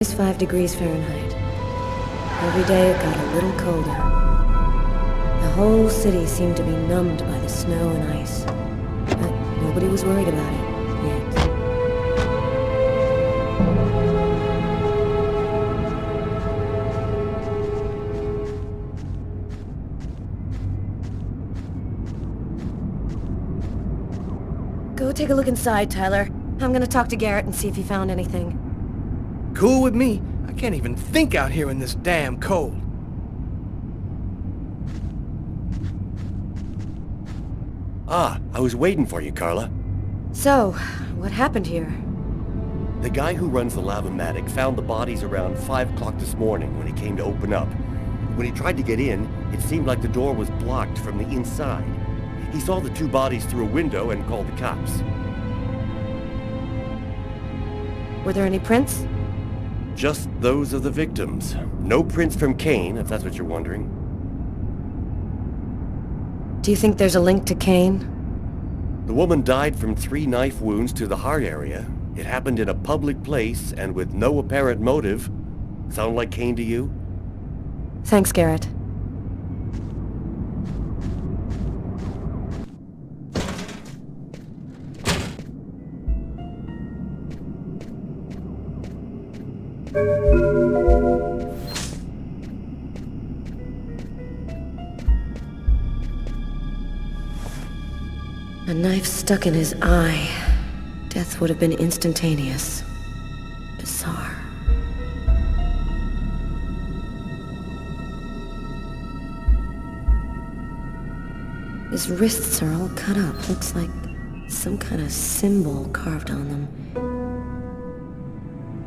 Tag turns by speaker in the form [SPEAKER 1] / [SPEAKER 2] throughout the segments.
[SPEAKER 1] It's 5 degrees Fahrenheit. Every day it got a little colder. The whole city seemed to be numbed by the snow and ice. But nobody was worried about it, yet. Go take a look inside, Tyler. I'm gonna talk to Garrett and see if he found anything.
[SPEAKER 2] Cool with me. I can't even think out here in this damn cold.
[SPEAKER 3] I was waiting for you, Carla.
[SPEAKER 1] So, what happened here?
[SPEAKER 3] The guy who runs the Lavomatic found the bodies around 5 o'clock this morning when he came to open up. When he tried to get in, it seemed like the door was blocked from the inside. He saw the 2 bodies through a window and called the cops.
[SPEAKER 1] Were there any prints?
[SPEAKER 3] Just those of the victims. No prints from Kane, if that's what you're wondering.
[SPEAKER 1] Do you think there's a link to Kane?
[SPEAKER 3] The woman died from 3 knife wounds to the heart area. It happened in a public place and with no apparent motive. Sound like Kane to you?
[SPEAKER 1] Thanks, Garrett. A knife stuck in his eye. Death would have been instantaneous. Bizarre. His wrists are all cut up. Looks like some kind of symbol carved on them.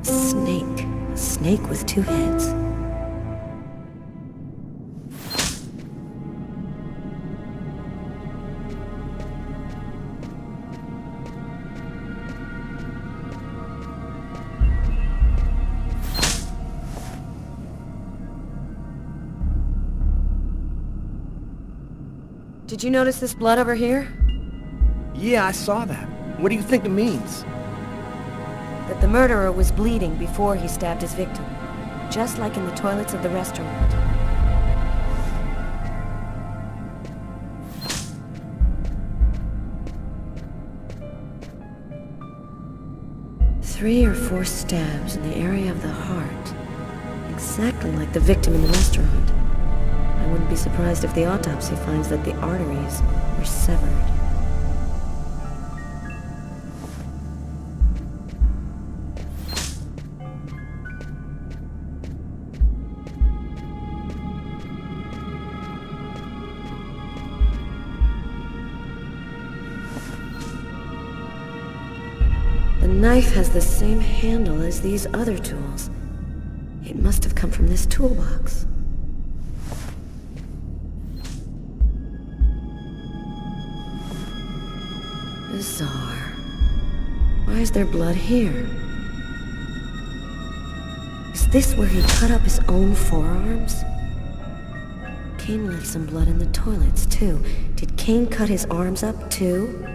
[SPEAKER 1] Snake. A snake with 2 heads. Did you notice this blood over here?
[SPEAKER 2] Yeah, I saw that. What do you think it means?
[SPEAKER 1] That the murderer was bleeding before he stabbed his victim. Just like in the toilets of the restaurant. Three or 4 stabs in the area of the heart. Exactly like the victim in the restaurant. I wouldn't be surprised if the autopsy finds that the arteries were severed. The knife has the same handle as these other tools. It must have come from this toolbox. Bizarre. Why is there blood here? Is this where he cut up his own forearms? Kane left some blood in the toilets, too. Did Kane cut his arms up, too?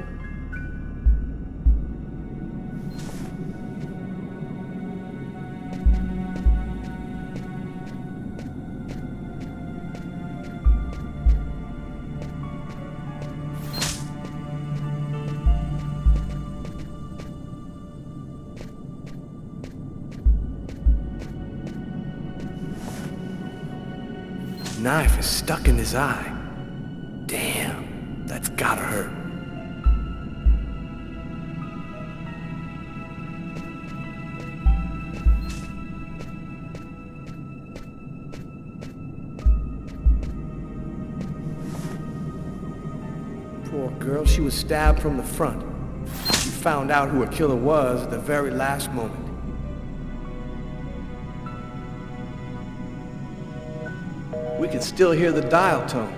[SPEAKER 2] Knife is stuck in his eye. Damn, that's gotta hurt. Poor girl, she was stabbed from the front. She found out who her killer was at the very last moment. We can still hear the dial tone.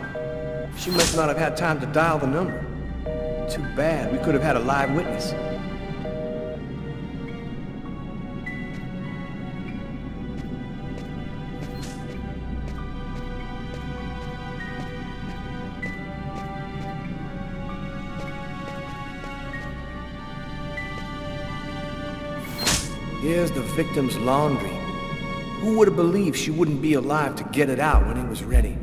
[SPEAKER 2] She must not have had time to dial the number. Too bad, we could have had a live witness. Here's the victim's laundry. Who would have believed she wouldn't be alive to get it out when it was ready?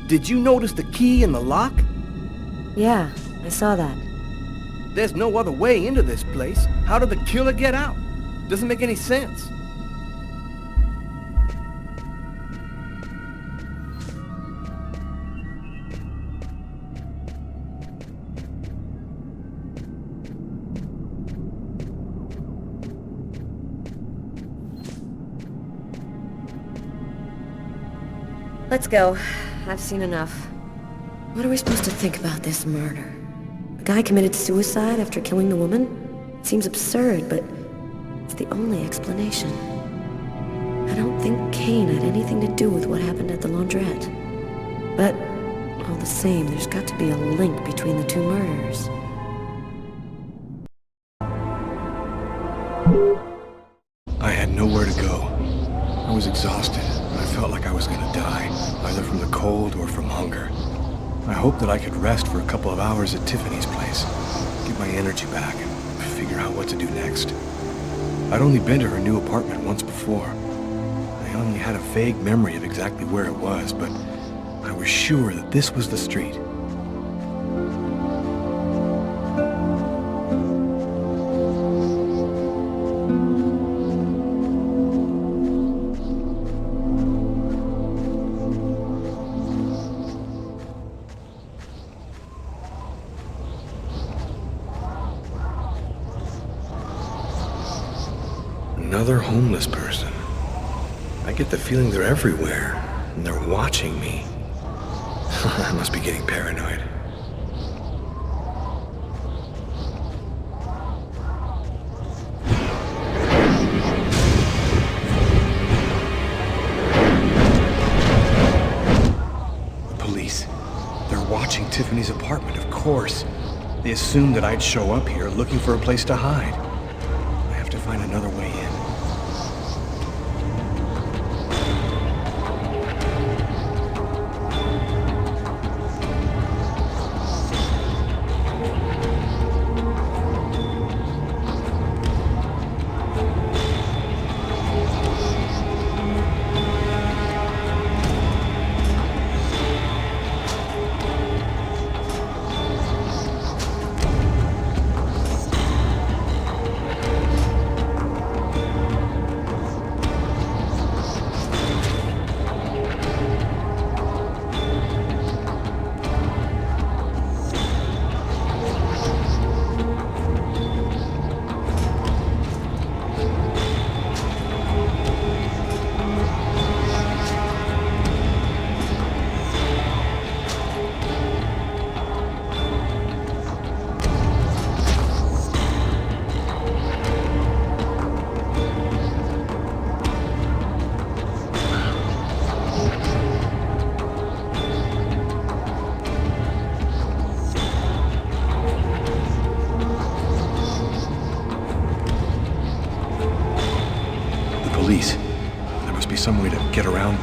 [SPEAKER 2] Did you notice the key in the lock?
[SPEAKER 1] Yeah, I saw that.
[SPEAKER 2] There's no other way into this place. How did the killer get out? Doesn't make any sense.
[SPEAKER 1] Let's go. I've seen enough. What are we supposed to think about this murder? The guy committed suicide after killing the woman? It seems absurd, but it's the only explanation. I don't think Kane had anything to do with what happened at the laundrette. But all the same, there's got to be a link between the two murders.
[SPEAKER 2] I had nowhere to go. I was exhausted. I felt like I was gonna die, either from the cold or from hunger. I hoped that I could rest for a couple of hours at Tiffany's place, get my energy back, and figure out what to do next. I'd only been to her new apartment once before. I only had a vague memory of exactly where it was, but I was sure that this was the street. Another homeless person. I get the feeling they're everywhere, and they're watching me. I must be getting paranoid. The police. They're watching Tiffany's apartment, of course. They assumed that I'd show up here looking for a place to hide. I have to find another way in. Police. There must be some way to get around.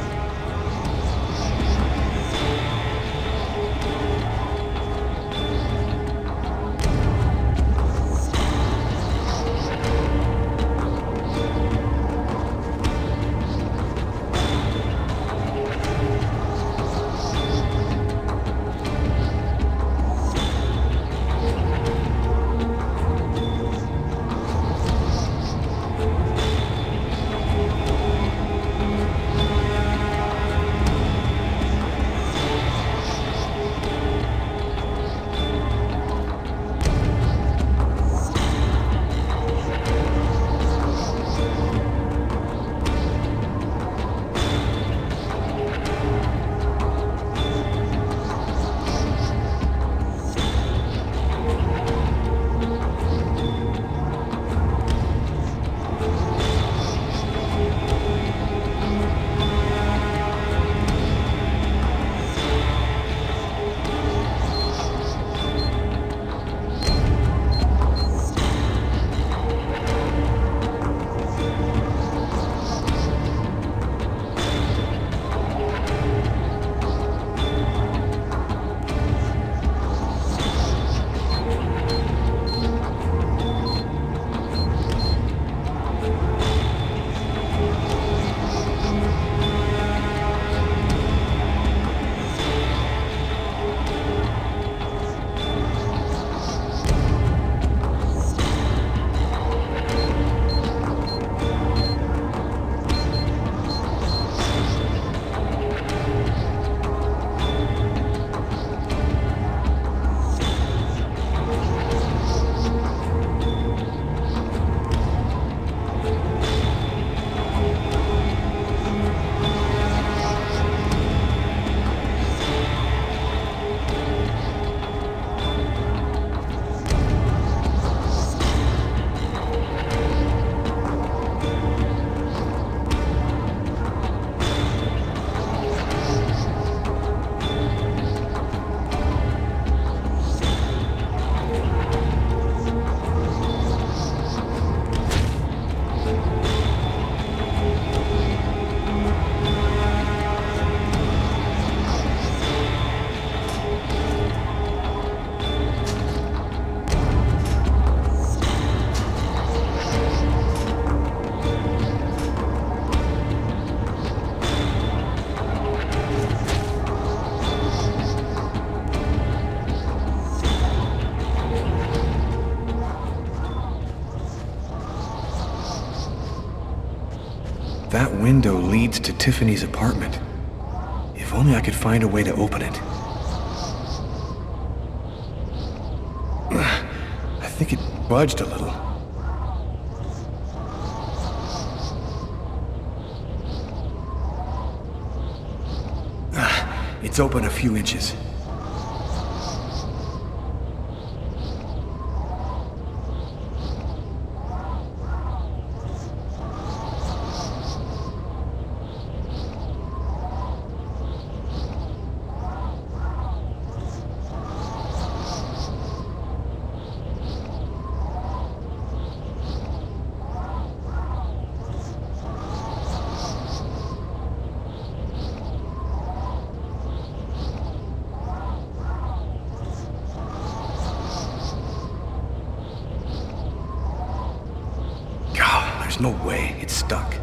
[SPEAKER 2] window leads to Tiffany's apartment. If only I could find a way to open it. I think it budged a little. It's open a few inches. There's no way. It's stuck.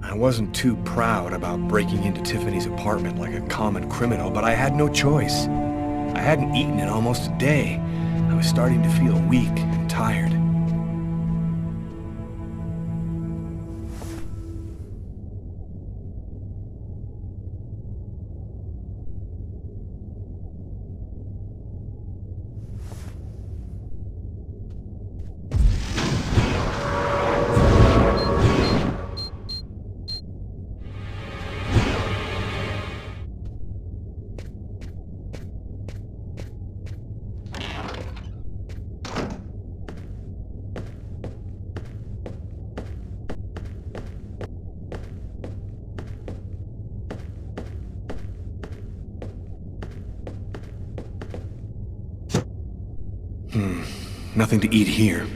[SPEAKER 2] I wasn't too proud about breaking into Tiffany's apartment like a common criminal, but I had no choice. I hadn't eaten in almost a day. I was starting to feel weak and tired. Nothing to eat here.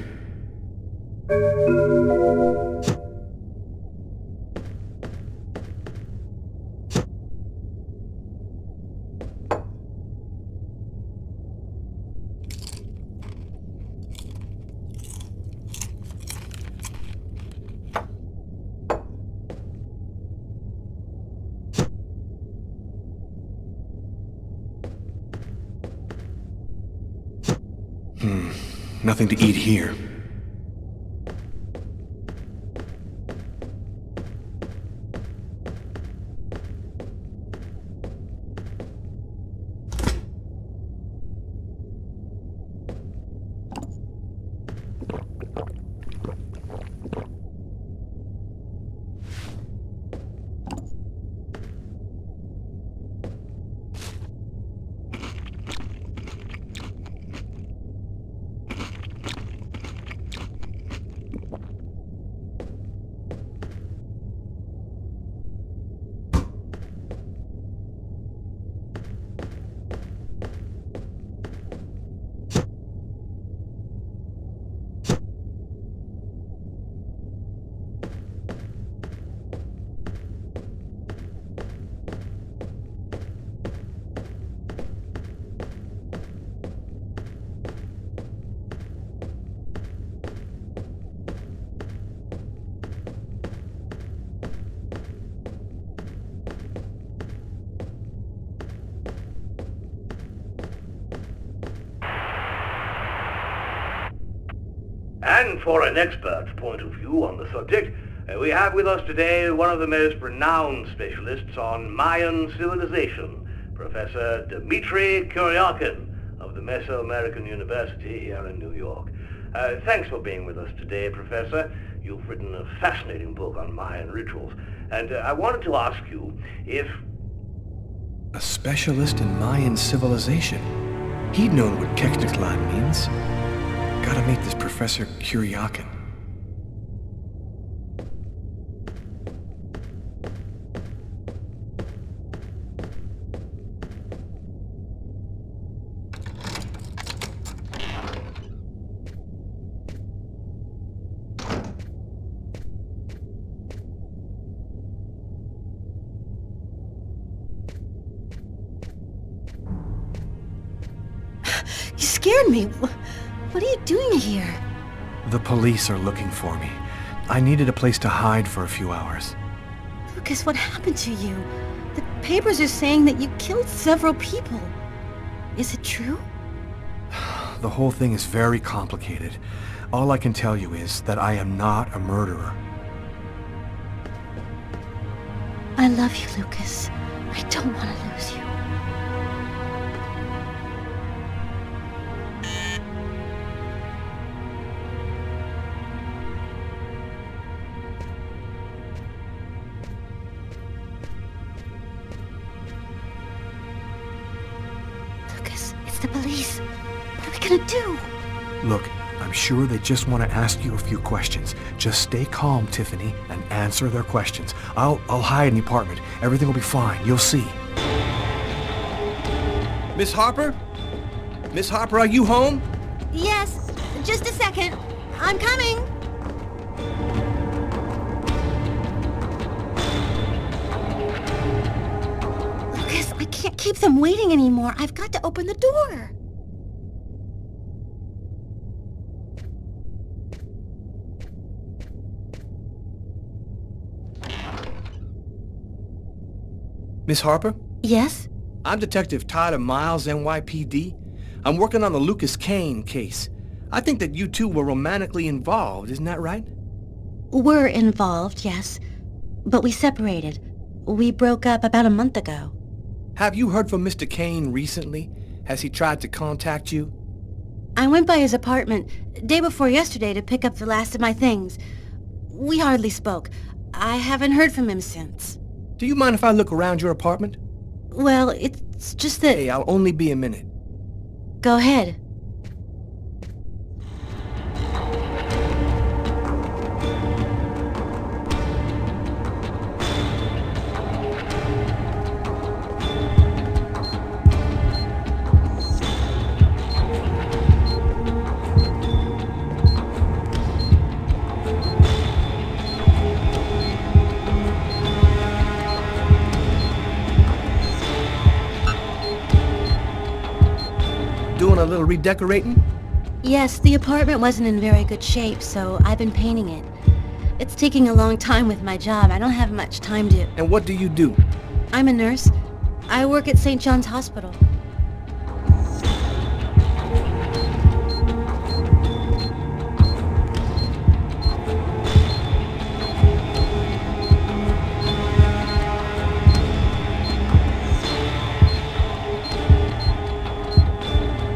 [SPEAKER 2] Nothing to eat here.
[SPEAKER 4] And for an expert's point of view on the subject, we have with us today one of the most renowned specialists on Mayan civilization, Professor Dmitry Kuryakin of the Mesoamerican University here in New York. Thanks for being with us today, Professor. You've written a fascinating book on Mayan rituals, and I wanted to ask you if...
[SPEAKER 2] A specialist in Mayan civilization. He'd known what Kekteklan means. Gotta meet this Professor Kuryakin.
[SPEAKER 1] You scared me. What are you doing here?
[SPEAKER 2] The police are looking for me. I needed a place to hide for a few hours.
[SPEAKER 1] Lucas, what happened to you? The papers are saying that you killed several people. Is it true?
[SPEAKER 2] The whole thing is very complicated. All I can tell you is that I am not a murderer.
[SPEAKER 1] I love you, Lucas. I don't want to lose you. Lucas, it's the police. What are we gonna do?
[SPEAKER 2] Look, I'm sure they just want to ask you a few questions. Just stay calm, Tiffany, and answer their questions. I'll hide in the apartment. Everything will be fine. You'll see. Miss Harper? Miss Harper, are you home?
[SPEAKER 1] Yes, just a second. I'm coming. Lucas, I can't keep them waiting anymore. I've got to open the door.
[SPEAKER 2] Miss Harper?
[SPEAKER 1] Yes?
[SPEAKER 2] I'm Detective Tyler Miles, NYPD. I'm working on the Lucas Kane case. I think that you two were romantically involved, isn't that right?
[SPEAKER 1] We're involved, yes. But we separated. We broke up about a month ago.
[SPEAKER 2] Have you heard from Mr. Kane recently? Has he tried to contact you?
[SPEAKER 1] I went by his apartment day before yesterday to pick up the last of my things. We hardly spoke. I haven't heard from him since.
[SPEAKER 2] Do you mind if I look around your apartment?
[SPEAKER 1] Well, it's just that...
[SPEAKER 2] Hey, I'll only be a minute.
[SPEAKER 1] Go ahead.
[SPEAKER 2] Doing a little redecorating?
[SPEAKER 1] Yes, the apartment wasn't in very good shape, so I've been painting it. It's taking a long time with my job. I don't have much time to...
[SPEAKER 2] And what do you do?
[SPEAKER 1] I'm a nurse. I work at St. John's Hospital.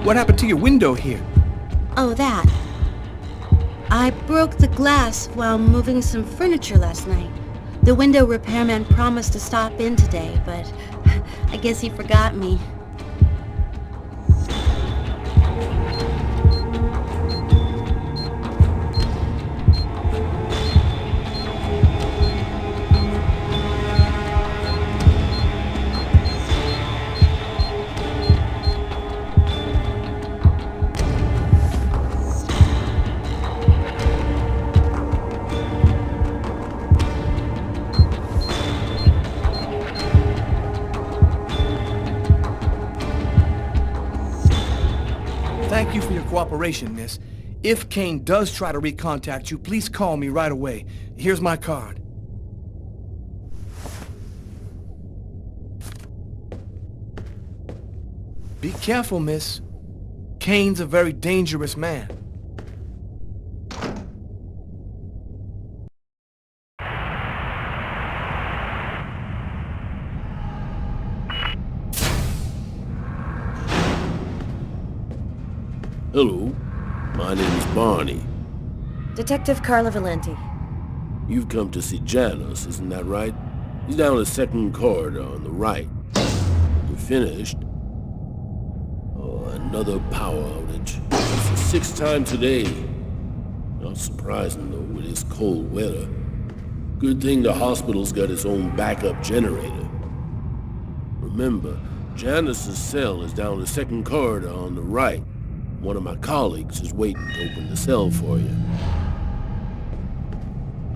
[SPEAKER 2] What happened to your window here?
[SPEAKER 1] Oh, that. I broke the glass while moving some furniture last night. The window repairman promised to stop in today, but I guess he forgot me.
[SPEAKER 2] Thank you for your cooperation, miss. If Kane does try to recontact you, please call me right away. Here's my card. Be careful, miss. Kane's a very dangerous man.
[SPEAKER 5] Hello, my name's Barney.
[SPEAKER 1] Detective Carla Valenti.
[SPEAKER 5] You've come to see Janus, isn't that right? He's down the second corridor on the right. You're finished. Oh, another power outage. It's the sixth time today. Not surprising, though, with this cold weather. Good thing the hospital's got its own backup generator. Remember, Janus's cell is down the second corridor on the right. One of my colleagues is waiting to open the cell for you.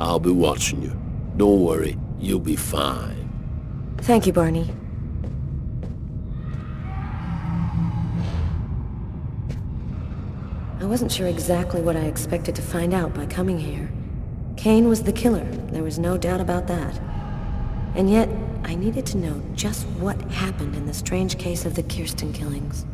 [SPEAKER 5] I'll be watching you. Don't worry, you'll be fine.
[SPEAKER 1] Thank you, Barney. I wasn't sure exactly what I expected to find out by coming here. Kane was the killer, there was no doubt about that. And yet, I needed to know just what happened in the strange case of the Kirsten killings.